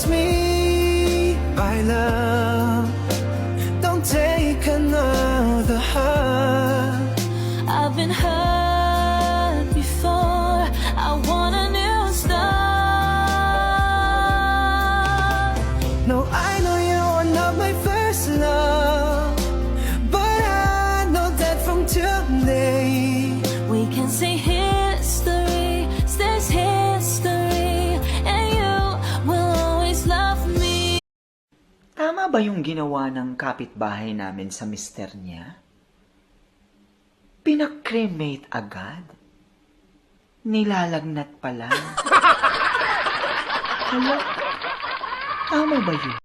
loves me, my love. Don't take another hug. I've been hurt before. I want a new start. No, I know you are not my first love, but I know that from today We can say history stays history, and you will always love me. Tama ba yung ginawa ng kapitbahay namin sa mister niya? Pinakremate agad? Nilalagnat pa lang? Hala, tama ba yun?